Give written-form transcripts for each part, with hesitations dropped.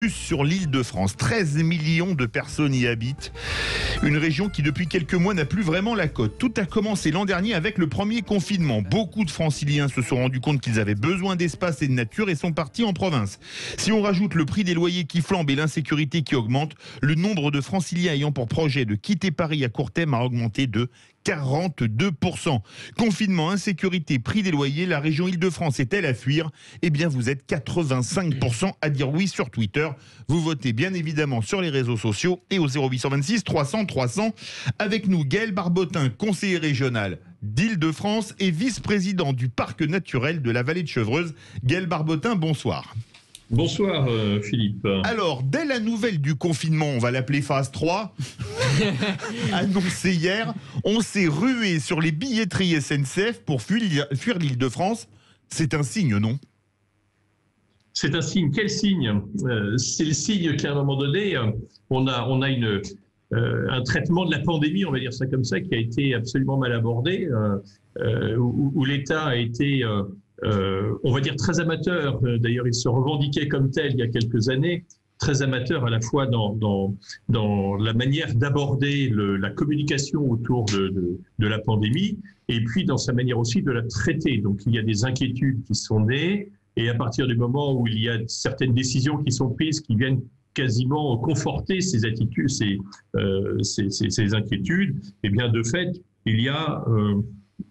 plus sur l'Île-de-France. 13 millions de personnes y habitent. Une région qui, depuis quelques mois, n'a plus vraiment la cote. Tout a commencé l'an dernier avec le premier confinement. Beaucoup de Franciliens se sont rendus compte qu'ils avaient besoin d'espace et de nature et sont partis en province. Si on rajoute le prix des loyers qui flambe et l'insécurité qui augmente, le nombre de Franciliens ayant pour projet de quitter Paris à court terme a augmenté de 42%. Confinement, insécurité, prix des loyers, la région Île-de-France est-elle à fuir? Eh bien, vous êtes 85% à dire oui sur Twitter. Vous votez bien évidemment sur les réseaux sociaux et au 0826 300 300. Avec nous, Gaël Barbotin, conseiller régional d'Île-de-France et vice-président du parc naturel de la vallée de Chevreuse. Gaël Barbotin, bonsoir. Bonsoir Philippe. Alors, dès la nouvelle du confinement, on va l'appeler phase 3, annoncée hier, on s'est rué sur les billetteries SNCF pour fuir l'Île-de-France. C'est un signe, non? C'est un signe. Quel signe? C'est le signe qu'à un moment donné, on a un traitement de la pandémie, on va dire ça comme ça, qui a été absolument mal abordé, où l'État a été... on va dire très amateur, d'ailleurs il se revendiquait comme tel il y a quelques années, très amateur à la fois dans la manière d'aborder la communication autour de la pandémie et puis dans sa manière aussi de la traiter. Donc il y a des inquiétudes qui sont nées et à partir du moment où il y a certaines décisions qui sont prises qui viennent quasiment conforter ces attitudes, ces inquiétudes, et bien de fait il y a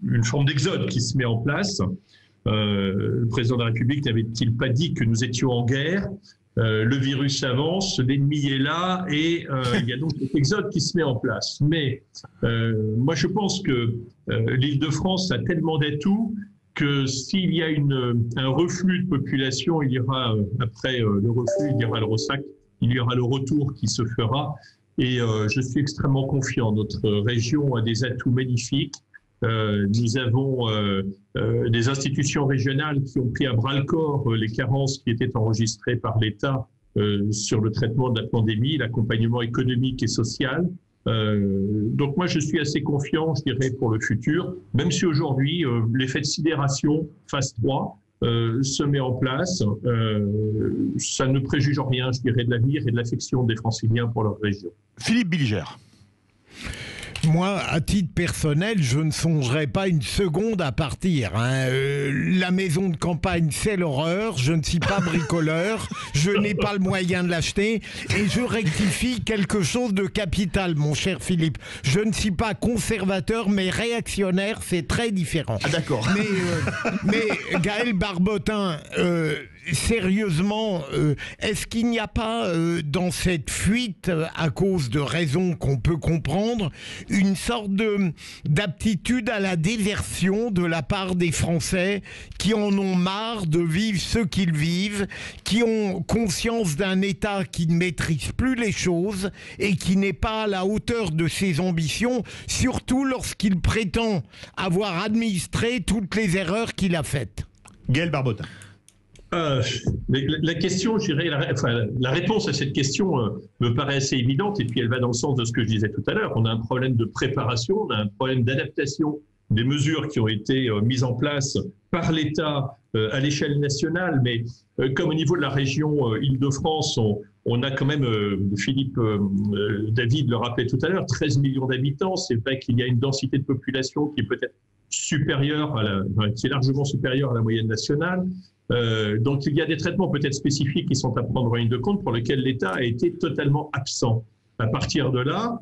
une forme d'exode qui se met en place. Le président de la République n'avait-il pas dit que nous étions en guerre? Le virus avance, l'ennemi est là et il y a donc cet exode qui se met en place. Mais moi je pense que l'Île-de-France a tellement d'atouts que s'il y a un reflux de population, il y aura après le reflux, il y aura le ressac, il y aura le retour qui se fera. Et je suis extrêmement confiant. Notre région a des atouts magnifiques. Nous avons des institutions régionales qui ont pris à bras-le-corps les carences qui étaient enregistrées par l'État sur le traitement de la pandémie, l'accompagnement économique et social. Donc moi je suis assez confiant, je dirais, pour le futur, même si aujourd'hui l'effet de sidération phase 3 se met en place. Ça ne préjuge rien, je dirais, de l'avenir et de l'affection des Franciliens pour leur région. Philippe Bilger. Moi, à titre personnel, je ne songerais pas une seconde à partir. La maison de campagne, c'est l'horreur. Je ne suis pas bricoleur. Je n'ai pas le moyen de l'acheter. Et je rectifie quelque chose de capital, mon cher Philippe. Je ne suis pas conservateur, mais réactionnaire, c'est très différent. Ah, d'accord. Mais Gaël Barbotin, sérieusement, est-ce qu'il n'y a pas dans cette fuite, à cause de raisons qu'on peut comprendre, une sorte d'aptitude à la désertion de la part des Français qui en ont marre de vivre ce qu'ils vivent, qui ont conscience d'un État qui ne maîtrise plus les choses et qui n'est pas à la hauteur de ses ambitions, surtout lorsqu'il prétend avoir administré toutes les erreurs qu'il a faites? Gaël Barbotin. La question, je dirais, la réponse à cette question me paraît assez évidente et puis elle va dans le sens de ce que je disais tout à l'heure. On a un problème de préparation, on a un problème d'adaptation des mesures qui ont été mises en place par l'État à l'échelle nationale, mais comme au niveau de la région Île-de-France, on a quand même, Philippe David le rappelait tout à l'heure, 13 millions d'habitants. C'est vrai qu'il y a une densité de population qui est peut-être supérieure qui est largement supérieure à la moyenne nationale. Donc il y a des traitements peut-être spécifiques qui sont à prendre en ligne de compte pour lesquels l'État a été totalement absent. À partir de là,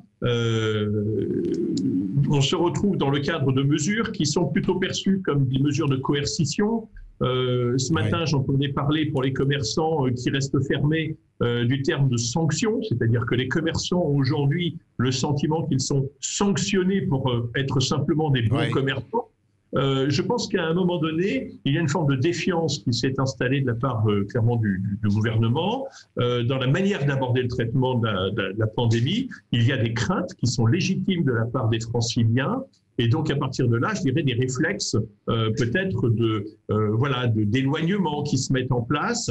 on se retrouve dans le cadre de mesures qui sont plutôt perçues comme des mesures de coercition. Ce matin, j'entendais parler pour les commerçants qui restent fermés du terme de sanction, c'est-à-dire que les commerçants ont aujourd'hui le sentiment qu'ils sont sanctionnés pour être simplement des bons commerçants. Je pense qu'à un moment donné, il y a une forme de défiance qui s'est installée de la part clairement du gouvernement dans la manière d'aborder le traitement de la pandémie. Il y a des craintes qui sont légitimes de la part des Franciliens. Et donc, à partir de là, je dirais des réflexes peut-être d'éloignement qui se mettent en place.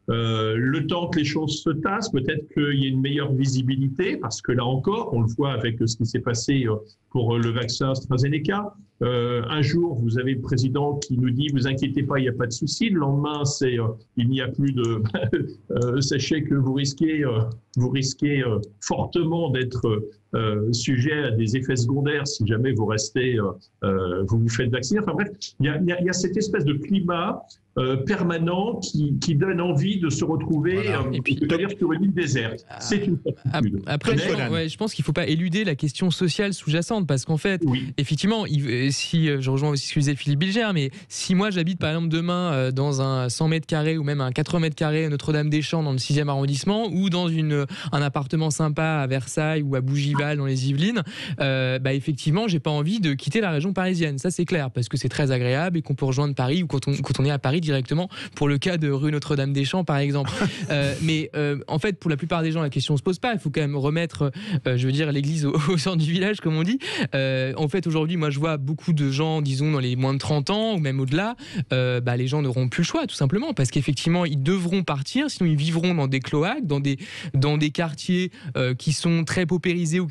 Le temps que les choses se tassent, peut-être qu'il y ait une meilleure visibilité, parce que là encore, on le voit avec ce qui s'est passé pour le vaccin AstraZeneca. Un jour, vous avez le président qui nous dit « vous inquiétez pas, il n'y a pas de souci ». Le lendemain, c'est il n'y a plus de… sachez que vous risquez fortement d'être sujet à des effets secondaires si jamais vous restez, vous vous faites vacciner. Enfin bref, il y a cette espèce de climat permanent qui donne envie de se retrouver et puis, sur une île déserte. C'est une certitude. Après, je pense qu'il ne faut pas éluder la question sociale sous-jacente, parce qu'en fait, effectivement, si je rejoins aussi ce que disait Philippe Bilger, mais si moi j'habite par exemple demain dans un 100 mètres carrés ou même un 80 mètres carrés à Notre-Dame-des-Champs dans le 6e arrondissement, ou dans un appartement sympa à Versailles ou à Bougival dans les Yvelines, effectivement, j'ai pas envie de quitter la région parisienne. Ça, c'est clair, parce que c'est très agréable et qu'on peut rejoindre Paris, ou quand on est à Paris directement, pour le cas de rue Notre-Dame-des-Champs, par exemple. Mais en fait, pour la plupart des gens, la question se pose pas. Il faut quand même remettre, l'église au centre du village, comme on dit. En fait, aujourd'hui, moi, je vois beaucoup de gens, disons, dans les moins de 30 ans, ou même au-delà, les gens n'auront plus le choix, tout simplement, parce qu'effectivement, ils devront partir, sinon ils vivront dans des cloaques, dans des quartiers qui sont très paupérisés, ou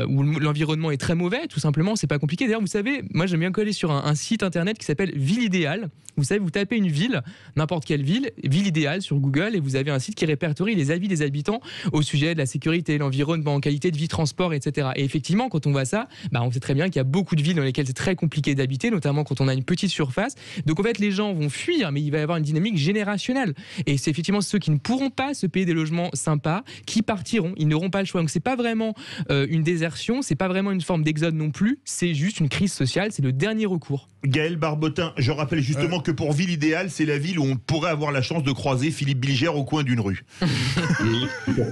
où l'environnement est très mauvais, tout simplement. C'est pas compliqué. D'ailleurs, vous savez, moi, j'aime bien coller sur un site internet qui s'appelle Ville Idéale. Vous savez, vous tapez une ville, n'importe quelle ville idéale sur Google, et vous avez un site qui répertorie les avis des habitants au sujet de la sécurité, l'environnement, qualité de vie, transport, etc. Et effectivement, quand on voit ça, on sait très bien qu'il y a beaucoup de villes dans lesquelles c'est très compliqué d'habiter, notamment quand on a une petite surface. Donc en fait, les gens vont fuir, mais il va y avoir une dynamique générationnelle. Et c'est effectivement ceux qui ne pourront pas se payer des logements sympas qui partiront. Ils n'auront pas le choix. Donc c'est pas vraiment une désertion, c'est pas vraiment une forme d'exode non plus. C'est juste une crise sociale. C'est le dernier recours. Gaël Barbotin, je rappelle justement que pour Ville Idéale, c'est la ville où on pourrait avoir la chance de croiser Philippe Bilger au coin d'une rue.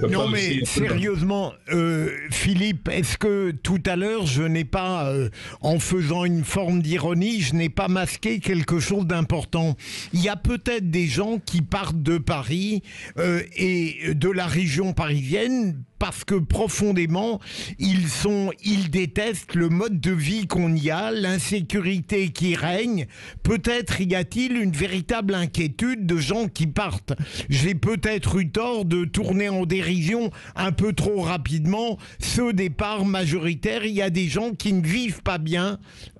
Non mais sérieusement, Philippe, est-ce que tout à l'heure, je n'ai pas, en faisant une forme d'ironie, je n'ai pas masqué quelque chose d'important? Il y a peut-être des gens qui partent de Paris et de la région parisienne parce que profondément, ils détestent le mode de vie qu'on y a, l'insécurité qui règne. Peut-être y a-t-il une véritable inquiétude de gens qui partent. J'ai peut-être eu tort de tourner en dérision un peu trop rapidement ce départ majoritaire. Il y a des gens qui ne vivent pas bien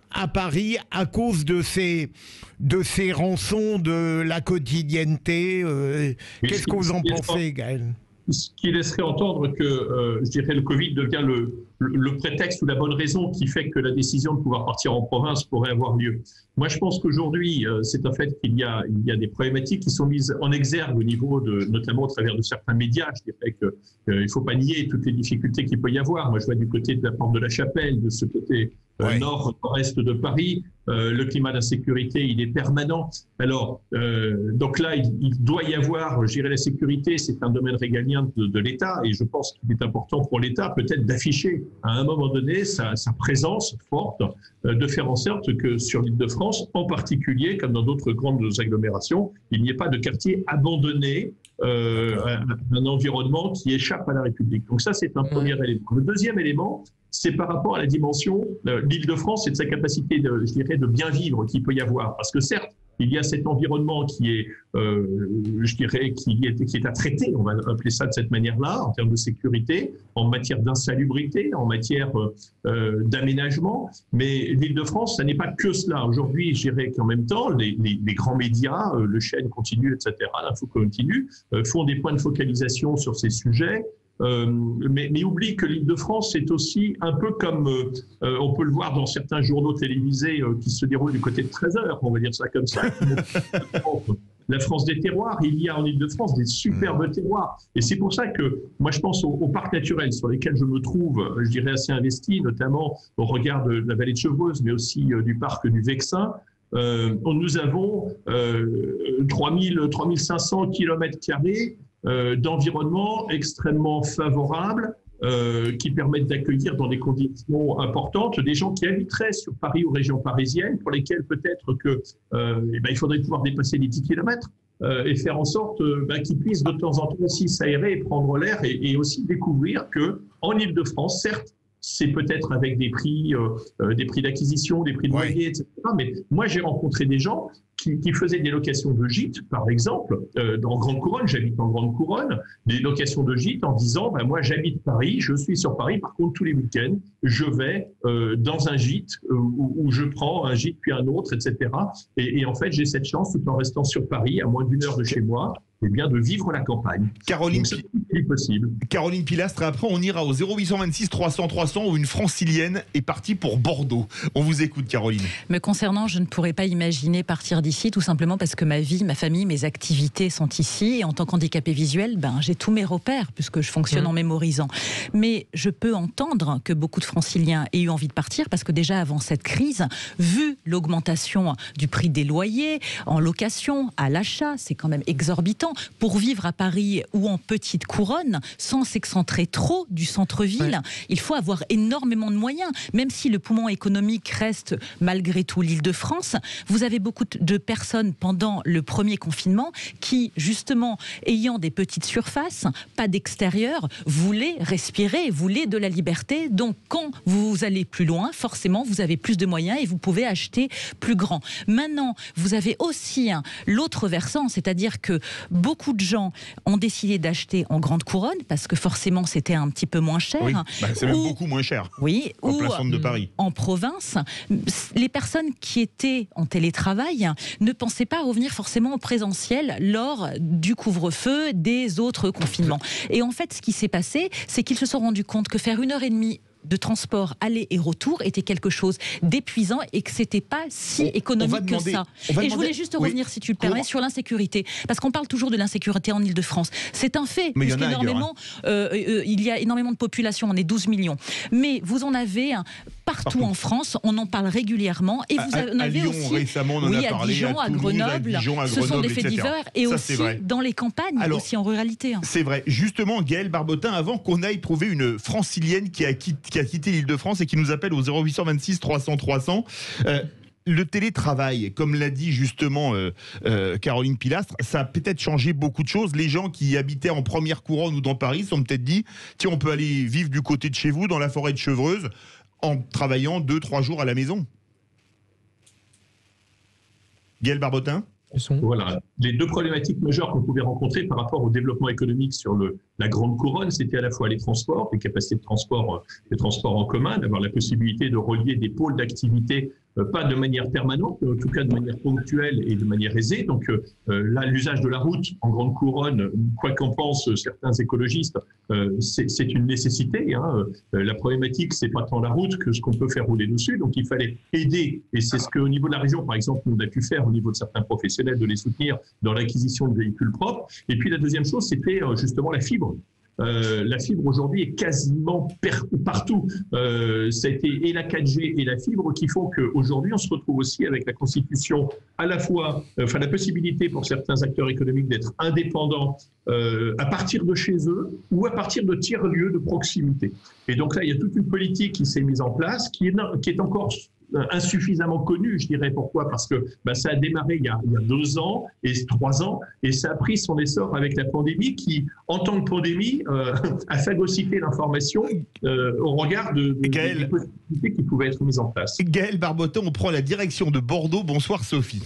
à Paris à cause de ces rançons de la quotidienneté. Qu'est-ce que vous en pensez, Gaël ? Ce qui laisserait entendre que, le Covid devient le prétexte ou la bonne raison qui fait que la décision de pouvoir partir en province pourrait avoir lieu. Moi, je pense qu'aujourd'hui, c'est un fait qu'il y a des problématiques qui sont mises en exergue au niveau notamment au travers de certains médias. Je dirais qu'il ne faut pas nier toutes les difficultés qu'il peut y avoir. Moi, je vois du côté de la Porte de la Chapelle, de ce côté nord-est de Paris, le climat d'insécurité, il est permanent. Alors, donc là, il doit y avoir, la sécurité, c'est un domaine régalien de l'État, et je pense qu'il est important pour l'État peut-être d'afficher à un moment donné sa présence forte, de faire en sorte que sur l'Île-de-France, en particulier, comme dans d'autres grandes agglomérations, il n'y ait pas de quartier abandonné, un environnement qui échappe à la République. Donc ça, c'est un premier élément. Le deuxième élément, c'est par rapport à la dimension de l'Île-de-France et de sa capacité de bien vivre qu'il peut y avoir. Parce que certes, il y a cet environnement qui est, qui est à traiter, on va appeler ça de cette manière-là, en termes de sécurité, en matière d'insalubrité, en matière d'aménagement. Mais l'Île-de-France, ça n'est pas que cela. Aujourd'hui, je dirais qu'en même temps, les grands médias, le Chaîne continue, etc., l'Info continue, font des points de focalisation sur ces sujets. Mais oublie que l'Île-de-France, c'est aussi un peu comme on peut le voir dans certains journaux télévisés qui se déroulent du côté de 13h, on va dire ça comme ça. La France des terroirs, il y a en Île-de-France des superbes terroirs. Et c'est pour ça que moi je pense aux parcs naturels sur lesquels je me trouve, assez investi, notamment au regard de la vallée de Chevreuse, mais aussi du parc du Vexin. Nous avons 3500 km² d'environnement extrêmement favorable qui permettent d'accueillir dans des conditions importantes des gens qui habiteraient sur Paris ou région parisienne, pour lesquels peut-être que il faudrait pouvoir dépasser les 10 km et faire en sorte qu'ils puissent de temps en temps aussi s'aérer et prendre l'air et aussi découvrir qu'en Île-de-France, certes, c'est peut-être avec des prix d'acquisition, des prix de loyer, etc. Mais moi, j'ai rencontré des gens qui faisaient des locations de gîtes, par exemple, en Grande Couronne, j'habite en Grande Couronne, des locations de gîtes en disant, moi j'habite Paris, je suis sur Paris, par contre tous les week-ends, je vais dans un gîte où je prends un gîte puis un autre, etc. Et en fait, j'ai cette chance, tout en restant sur Paris, à moins d'1 heure de chez moi, bien de vivre la campagne. Caroline, possible. Caroline Pilastre, et après on ira au 0826 300 300 où une francilienne est partie pour Bordeaux. On vous écoute, Caroline. Me concernant, je ne pourrais pas imaginer partir d'ici, tout simplement parce que ma vie, ma famille, mes activités sont ici, et en tant qu'handicapé visuel, j'ai tous mes repères puisque je fonctionne en mémorisant. Mais je peux entendre que beaucoup de franciliens aient eu envie de partir parce que déjà avant cette crise, vu l'augmentation du prix des loyers en location, à l'achat, c'est quand même exorbitant. Pour vivre à Paris ou en petite couronne, sans s'excentrer trop du centre-ville, il faut avoir énormément de moyens. Même si le poumon économique reste malgré tout l'Île-de-France, vous avez beaucoup de personnes pendant le premier confinement qui, justement, ayant des petites surfaces, pas d'extérieur, voulaient respirer, voulaient de la liberté. Donc, quand vous allez plus loin, forcément, vous avez plus de moyens et vous pouvez acheter plus grand. Maintenant, vous avez aussi l'autre versant, c'est-à-dire que beaucoup de gens ont décidé d'acheter en Grande Couronne parce que forcément c'était un petit peu moins cher. Oui, c'est même beaucoup moins cher. Oui, en plein centre de Paris. En province, les personnes qui étaient en télétravail ne pensaient pas revenir forcément au présentiel lors du couvre-feu, des autres confinements. Et en fait, ce qui s'est passé, c'est qu'ils se sont rendus compte que faire 1h30 de transport aller et retour était quelque chose d'épuisant et que c'était pas si économique que ça. Et je voulais juste revenir, si tu le permets, sur l'insécurité, parce qu'on parle toujours de l'insécurité en Île-de-France. C'est un fait, mais il y a énormément de population, on est 12 millions. Mais vous en avez partout en France, on en parle régulièrement, et vous en avez Lyon, aussi récemment, on en a parlé, à Dijon, à Grenoble, ce sont des faits divers, et ça, aussi dans les campagnes, aussi en ruralité. C'est vrai. Justement, Gaël Barbotin, avant qu'on aille trouver une francilienne qui a quitté l'Île-de-France et qui nous appelle au 0826 300 300, le télétravail, comme l'a dit justement Caroline Pilastre, ça a peut-être changé beaucoup de choses. Les gens qui habitaient en première couronne ou dans Paris se sont peut-être dit, tiens, on peut aller vivre du côté de chez vous, dans la forêt de Chevreuse, en travaillant 2-3 jours à la maison. Gaël Barbotin ? Voilà. Les deux problématiques majeures qu'on pouvait rencontrer par rapport au développement économique sur la Grande Couronne, c'était à la fois les transports, les capacités de transport, les transports en commun, d'avoir la possibilité de relier des pôles d'activité, pas de manière permanente, mais en tout cas de manière ponctuelle et de manière aisée. Donc là, l'usage de la route en Grande Couronne, quoi qu'en pensent certains écologistes, c'est une nécessité. La problématique, c'est pas tant la route que ce qu'on peut faire rouler dessus. Donc il fallait aider, et c'est ce qu'au niveau de la région, par exemple, on a pu faire au niveau de certains professionnels, de les soutenir dans l'acquisition de véhicules propres. Et puis la deuxième chose, c'était justement la fibre. La fibre aujourd'hui est quasiment partout. Ça a été et la 4G et la fibre qui font qu'aujourd'hui on se retrouve aussi avec la constitution à la fois, la possibilité pour certains acteurs économiques d'être indépendants à partir de chez eux ou à partir de tiers-lieux de proximité. Et donc là, il y a toute une politique qui s'est mise en place qui est encore insuffisamment connu, je dirais. Pourquoi ? Parce que ça a démarré il y a 2 ans et 3 ans, et ça a pris son essor avec la pandémie qui, en tant que pandémie, a phagocyté l'information au regard des possibilités qui pouvaient être mises en place. Gaël Barbotin, on prend la direction de Bordeaux. Bonsoir Sophie.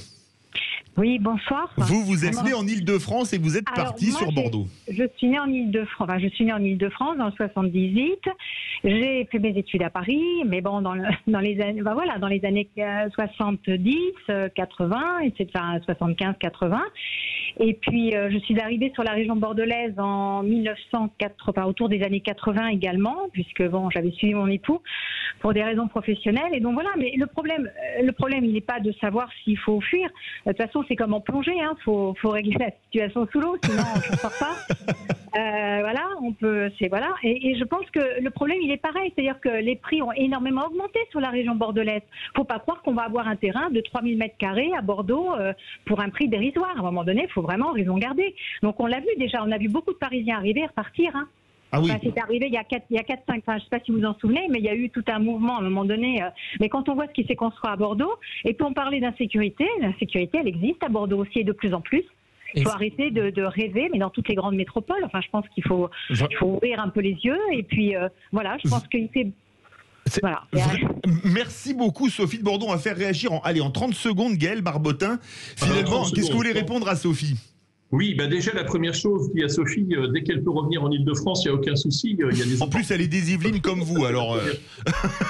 Oui, bonsoir. Vous êtes née en Île-de-France et vous êtes partie sur Bordeaux. Je suis née en Île-de-France. Je suis née en Île-de-France dans le 78. J'ai fait mes études à Paris, mais bon, dans les années, dans les années 70, 80, etc., 75, 80. Et puis, je suis arrivée sur la région bordelaise en 1980, autour des années 80 également, puisque bon, j'avais suivi mon époux pour des raisons professionnelles. Et donc voilà. Mais le problème, il n'est pas de savoir s'il faut fuir. De toute façon, c'est comme en plongée, faut régler la situation sous l'eau, sinon on ne sort pas. Et je pense que le problème, il est pareil, c'est-à-dire que les prix ont énormément augmenté sur la région bordelaise. Faut pas croire qu'on va avoir un terrain de 3000 m² à Bordeaux pour un prix dérisoire. À un moment donné, il faut vraiment raison garder. Donc on l'a vu déjà, on a vu beaucoup de Parisiens arriver et repartir. Ah oui. C'est arrivé il y a 4-5, je ne sais pas si vous vous en souvenez, mais il y a eu tout un mouvement à un moment donné. Mais quand on voit ce qui s'est construit à Bordeaux, et pour en parler d'insécurité, l'insécurité, elle existe à Bordeaux aussi et de plus en plus. Il faut arrêter de rêver, mais dans toutes les grandes métropoles. Enfin, je pense qu'il faut ouvrir un peu les yeux. Et puis, je pense qu'il fait Voilà. Merci beaucoup Sophie de Bordeaux. On va faire réagir en 30 secondes Gaël Barbotin. Finalement, qu'est-ce que vous voulez répondre à Sophie ? Oui, déjà la première chose, dit à Sophie, dès qu'elle peut revenir en Ile-de-France, il n'y a aucun souci. Il y a des en plus, elle est des Yvelines comme vous, alors.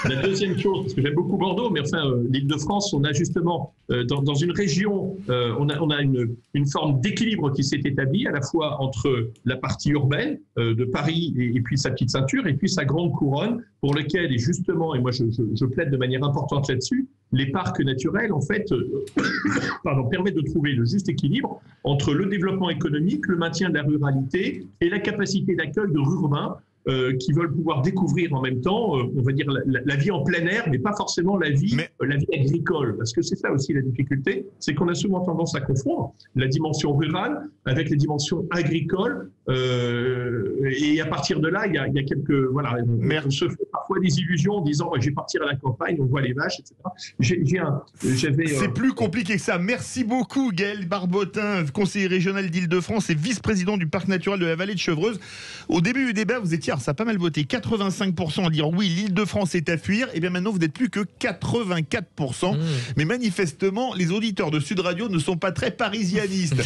La deuxième chose, parce que j'aime beaucoup Bordeaux, mais enfin, l'Ile-de-France, on a justement, dans une région, on a une forme d'équilibre qui s'est établie, à la fois entre la partie urbaine de Paris et puis sa petite ceinture, et puis sa grande couronne, pour lequel, et justement, et moi je plaide de manière importante là-dessus, les parcs naturels, en fait, permettent de trouver le juste équilibre entre le développement économique, le maintien de la ruralité et la capacité d'accueil de rurbains qui veulent pouvoir découvrir en même temps, on va dire, la vie en plein air, mais pas forcément la vie agricole. Parce que c'est ça aussi la difficulté, c'est qu'on a souvent tendance à confondre la dimension rurale avec les dimensions agricoles. Et à partir de là, il y a quelques... Voilà, on se fait parfois des illusions en disant je vais partir à la campagne, on voit les vaches, etc. C'est plus compliqué que ça. Merci beaucoup Gaël Barbotin, conseiller régional d'Île-de-France et vice-président du parc naturel de la vallée de Chevreuse. Au début du débat, vous étiez, ça a pas mal voté, 85% à dire oui, l'Île-de-France est à fuir. Et bien maintenant, vous n'êtes plus que 84%. Mais manifestement, les auditeurs de Sud Radio ne sont pas très parisianistes.